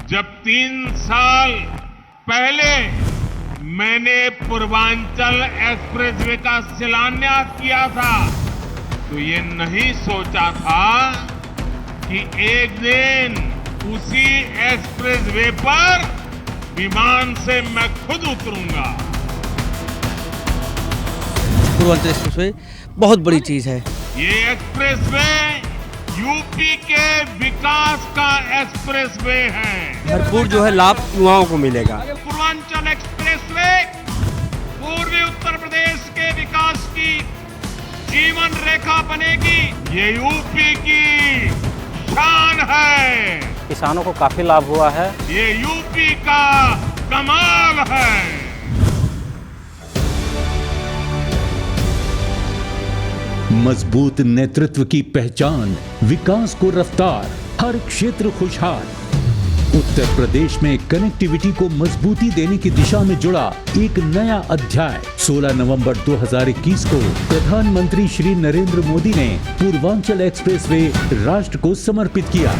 जब 3 साल पहले मैंने पूर्वांचल एक्सप्रेसवे का शिलान्यास किया था तो ये नहीं सोचा था कि एक दिन उसी एक्सप्रेसवे पर विमान से मैं खुद उतरूंगा। पूर्वांचल एक्सप्रेसवे बहुत बड़ी चीज है। ये एक्सप्रेसवे यूपी के विकास का एक्सप्रेसवे है। भरपूर जो है लाभ युवाओं को मिलेगा। पूर्वांचल एक्सप्रेसवे पूर्वी उत्तर प्रदेश के विकास की जीवन रेखा बनेगी। ये यूपी की शान है। किसानों को काफी लाभ हुआ है। ये यूपी का कमाल है। मजबूत नेतृत्व की पहचान, विकास को रफ्तार, हर क्षेत्र खुशहाल। उत्तर प्रदेश में कनेक्टिविटी को मजबूती देने की दिशा में जुड़ा एक नया अध्याय। 16 नवंबर 2021 को प्रधानमंत्री श्री नरेंद्र मोदी ने पूर्वांचल एक्सप्रेसवे राष्ट्र को समर्पित किया।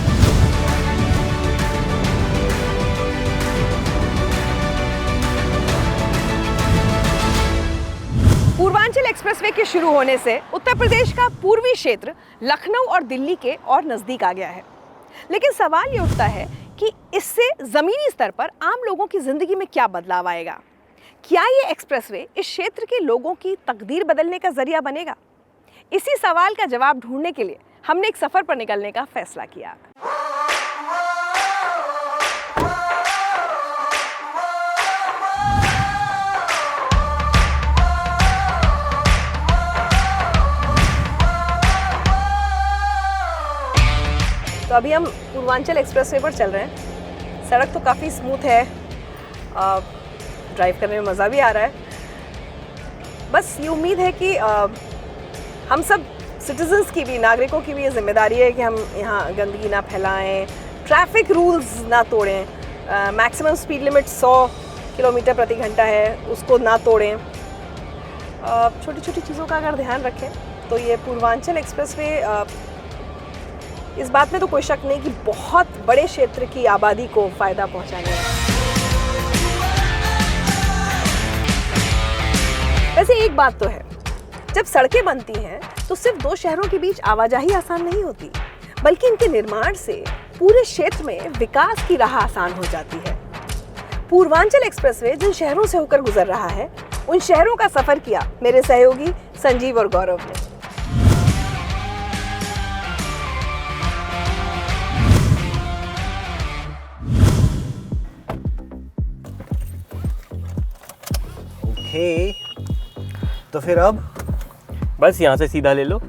पूर्वांचल एक्सप्रेसवे के शुरू होने से उत्तर प्रदेश का पूर्वी क्षेत्र लखनऊ और दिल्ली के और नजदीक आ गया है। लेकिन सवाल ये उठता है कि इससे जमीनी स्तर पर आम लोगों की जिंदगी में क्या बदलाव आएगा? क्या ये एक्सप्रेसवे इस क्षेत्र के लोगों की तकदीर बदलने का जरिया बनेगा? इसी सवाल का जवाब ढूंढने के लिए हमने एक सफर पर निकलने का फैसला किया। तो अभी हम पूर्वांचल एक्सप्रेसवे पर चल रहे हैं। सड़क तो काफ़ी स्मूथ है, ड्राइव करने में मज़ा भी आ रहा है। बस ये उम्मीद है कि हम सब सिटीजन्स की भी, नागरिकों की भी ये जिम्मेदारी है कि हम यहाँ गंदगी ना फैलाएं, ट्रैफिक रूल्स ना तोड़ें। मैक्सिमम स्पीड लिमिट 100 किलोमीटर प्रति घंटा है, उसको ना तोड़ें। छोटी छोटी चीज़ों का अगर ध्यान रखें तो ये पूर्वांचल एक्सप्रेसवे इस बात में तो कोई शक नहीं कि बहुत बड़े क्षेत्र की आबादी को फायदा पहुंचाने है। वैसे एक बात तो है, जब सड़कें बनती हैं तो सिर्फ 2 शहरों के बीच आवाजाही आसान नहीं होती, बल्कि इनके निर्माण से पूरे क्षेत्र में विकास की राह आसान हो जाती है। पूर्वांचल एक्सप्रेसवे जिन शहरों से होकर गुजर रहा है, उन शहरों का सफर किया मेरे सहयोगी संजीव और गौरव ने। तो फिर अब बस यहाँ से सीधा ले लो।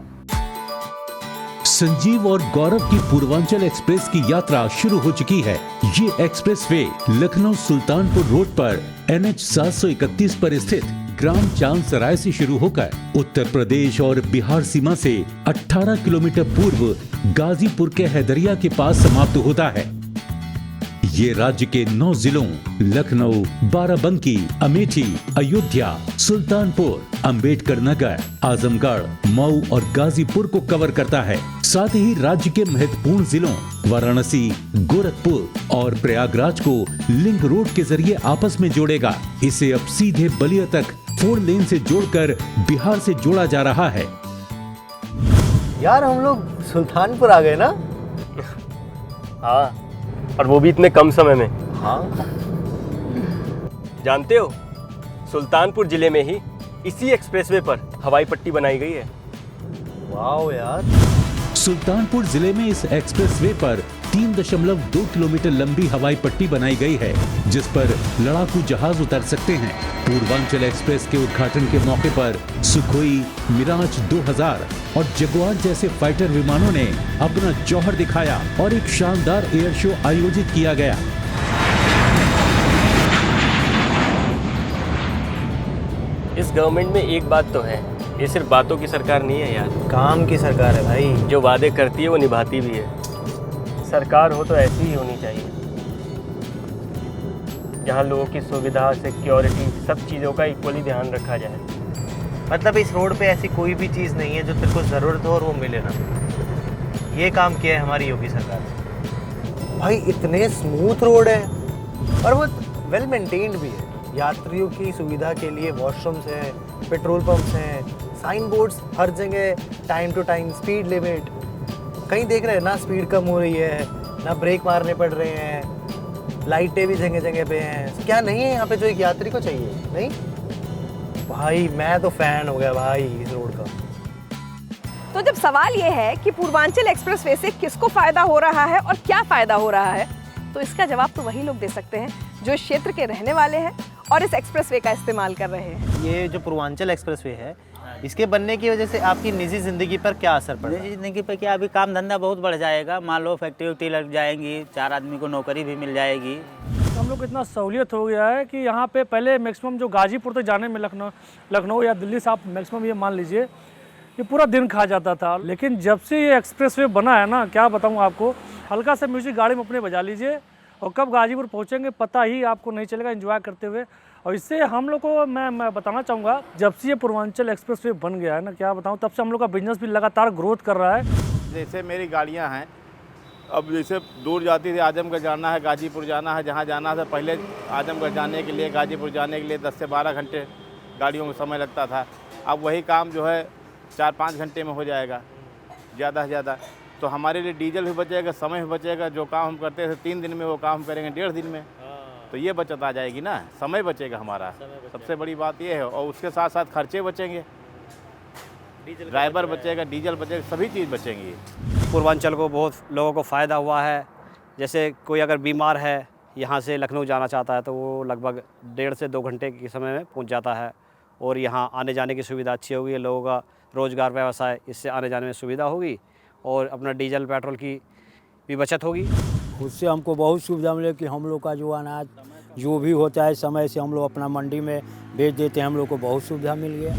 संजीव और गौरव की पूर्वांचल एक्सप्रेस की यात्रा शुरू हो चुकी है। ये एक्सप्रेसवे लखनऊ सुल्तानपुर रोड पर NH 731 पर स्थित ग्राम चांद सराय से शुरू होकर उत्तर प्रदेश और बिहार सीमा से 18 किलोमीटर पूर्व गाजीपुर के हैदरिया के पास समाप्त होता है। ये राज्य के 9 जिलों लखनऊ, बाराबंकी, अमेठी, अयोध्या, सुल्तानपुर, अंबेडकर नगर, आजमगढ़, मऊ और गाजीपुर को कवर करता है। साथ ही राज्य के महत्वपूर्ण जिलों वाराणसी, गोरखपुर और प्रयागराज को लिंक रोड के जरिए आपस में जोड़ेगा। इसे अब सीधे बलिया तक 4 लेन से जोड़कर बिहार से जोड़ा जा रहा है। यार हम लोग सुल्तानपुर आ गए ना? हाँ, और वो भी इतने कम समय में। हाँ। जानते हो, सुल्तानपुर जिले में ही इसी एक्सप्रेसवे पर हवाई पट्टी बनाई गई है। वाओ यार। सुल्तानपुर जिले में इस एक्सप्रेसवे पर 3.2 किलोमीटर लंबी हवाई पट्टी बनाई गई है, जिस पर लड़ाकू जहाज उतर सकते हैं। पूर्वांचल एक्सप्रेस के उद्घाटन के मौके पर सुखोई, मिराज 2000 और जगुआर जैसे फाइटर विमानों ने अपना जौहर दिखाया और एक शानदार एयर शो आयोजित किया गया। इस गवर्नमेंट में एक बात तो है, ये सिर्फ बातों की सरकार नहीं है यार, काम की सरकार है भाई। जो वादे करती है वो निभाती भी है। सरकार हो तो ऐसी ही होनी चाहिए, जहाँ लोगों की सुविधा, सिक्योरिटी, सब चीज़ों का इक्वली ध्यान रखा जाए। मतलब इस रोड पे ऐसी कोई भी चीज़ नहीं है जो तेरे को ज़रूरत हो और वो मिले ना। ये काम किया है हमारी योगी सरकार ने। भाई इतने स्मूथ रोड है और वो वेल मेंटेन्ड भी है। यात्रियों की सुविधा के लिए वॉशरूम्स हैं, पेट्रोल पंप्स हैं, साइन बोर्ड्स हर जगह, time to time speed limit. कहीं देख रहे हैं ना स्पीड कम हो रही है, ना ब्रेक मारने पड़ रहे हैं, लाइटें भी जगह जगह पे हैं। क्या नहीं है यहाँ पे जो एक यात्री को चाहिए? नहीं भाई, मैं तो फैन हो गया भाई इस रोड का। तो जब सवाल ये है कि पूर्वांचल एक्सप्रेसवे से किसको फायदा हो रहा है और क्या फायदा हो रहा है, तो इसका जवाब तो वही लोग दे सकते हैं जो इस क्षेत्र के रहने वाले हैं और इस एक्सप्रेसवे का इस्तेमाल कर रहे हैं। ये जो पूर्वांचल एक्सप्रेसवे है, इसके बनने की वजह से आपकी निजी ज़िंदगी पर क्या असर पड़ा? निजी ज़िंदगी पर क्या, अभी काम धंधा बहुत बढ़ जाएगा। मान लो फैक्ट्री वैक्ट्री लग जाएंगी, 4 आदमी को नौकरी भी मिल जाएगी। हम लोग को इतना सहूलियत हो गया है कि यहाँ पे पहले मैक्सिमम जो गाजीपुर तक जाने में लखनऊ या दिल्ली से आप मैक्सिमम ये मान लीजिए ये पूरा दिन खा जाता था। लेकिन जब से ये एक्सप्रेसवे बना है ना, क्या बताऊँ आपको, हल्का सा म्यूजिक गाड़ी में अपने बजा लीजिए और कब गाजीपुर पहुँचेंगे पता ही आपको नहीं चलेगा, एंजॉय करते हुए। और इससे हम लोग को मैं बताना चाहूँगा, जब से ये पूर्वांचल एक्सप्रेसवे बन गया है ना, क्या बताऊँ, तब से हम लोग का बिजनेस भी लगातार ग्रोथ कर रहा है। जैसे मेरी गाड़ियां हैं, अब जैसे दूर जाती थी, आजमगढ़ जाना है, गाजीपुर जाना है, जहाँ जाना था पहले आजमगढ़ जाने के लिए, गाजीपुर जाने के लिए 10 से 12 घंटे गाड़ियों में समय लगता था। अब वही काम जो है 4-5 घंटे में हो जाएगा ज़्यादा से ज़्यादा। तो हमारे लिए डीजल भी बचेगा, समय भी बचेगा। जो काम हम करते थे 3 दिन में, वो काम हम करेंगे 1.5 दिन में। तो ये बचत आ जाएगी ना, समय बचेगा हमारा, सबसे बड़ी बात ये है। और उसके साथ साथ खर्चे बचेंगे, ड्राइवर बचेगा, डीजल बचेगा, सभी चीज़ बचेंगी। पूर्वांचल को बहुत लोगों को फ़ायदा हुआ है। जैसे कोई अगर बीमार है, यहाँ से लखनऊ जाना चाहता है, तो वो लगभग 1.5 से 2 घंटे के समय में पहुँच जाता है। और यहाँ आने जाने की सुविधा अच्छी होगी, लोगों का रोज़गार व्यवसाय इससे आने जाने में सुविधा होगी और अपना डीजल पेट्रोल की भी बचत होगी। उससे हमको बहुत सुविधा मिले कि हम लोग का जो अनाज जो भी होता है समय से हम लोग अपना मंडी में बेच देते हैं, हम लोग को बहुत सुविधा मिल गया।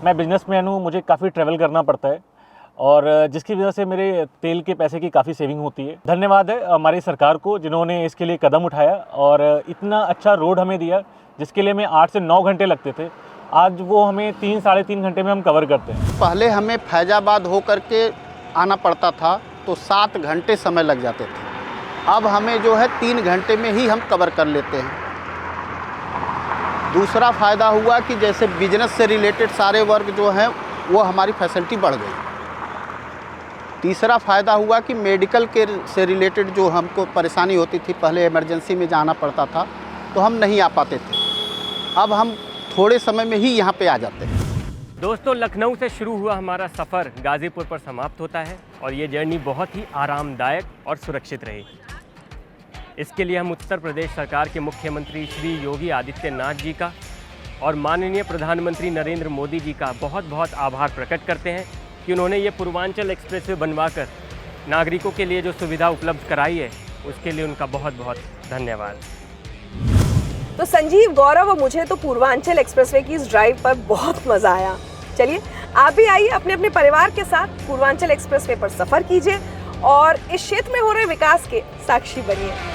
मैं बिजनेसमैन हूँ, मुझे काफ़ी ट्रैवल करना पड़ता है और जिसकी वजह से मेरे तेल के पैसे की काफ़ी सेविंग होती है। धन्यवाद है हमारी सरकार को जिन्होंने इसके लिए कदम उठाया और इतना अच्छा रोड हमें दिया, जिसके लिए हमें 8 से 9 घंटे लगते थे, आज वो हमें 3-3.5 घंटे में हम कवर करते हैं। पहले हमें फैजाबाद होकर के आना पड़ता था तो 7 घंटे समय लग जाते थे। अब हमें जो है 3 घंटे में ही हम कवर कर लेते हैं। दूसरा फ़ायदा हुआ कि जैसे बिजनेस से रिलेटेड सारे वर्क जो हैं वो हमारी फैसिलिटी बढ़ गई। तीसरा फ़ायदा हुआ कि मेडिकल के से रिलेटेड जो हमको परेशानी होती थी, पहले इमरजेंसी में जाना पड़ता था तो हम नहीं आ पाते थे, अब हम थोड़े समय में ही यहाँ पे आ जाते हैं। दोस्तों, लखनऊ से शुरू हुआ हमारा सफ़र गाज़ीपुर पर समाप्त होता है और ये जर्नी बहुत ही आरामदायक और सुरक्षित रही। इसके लिए हम उत्तर प्रदेश सरकार के मुख्यमंत्री श्री योगी आदित्यनाथ जी का और माननीय प्रधानमंत्री नरेंद्र मोदी जी का बहुत बहुत आभार प्रकट करते हैं कि उन्होंने ये पूर्वांचल एक्सप्रेसवे बनवाकर नागरिकों के लिए जो सुविधा उपलब्ध कराई है, उसके लिए उनका बहुत बहुत धन्यवाद। तो संजीव, गौरव और मुझे तो पूर्वांचल एक्सप्रेसवे की इस ड्राइव पर बहुत मज़ा आया। चलिए आप भी आइए, अपने अपने परिवार के साथ पूर्वांचल एक्सप्रेसवे पर सफ़र कीजिए और इस क्षेत्र में हो रहे विकास के साक्षी बनिए।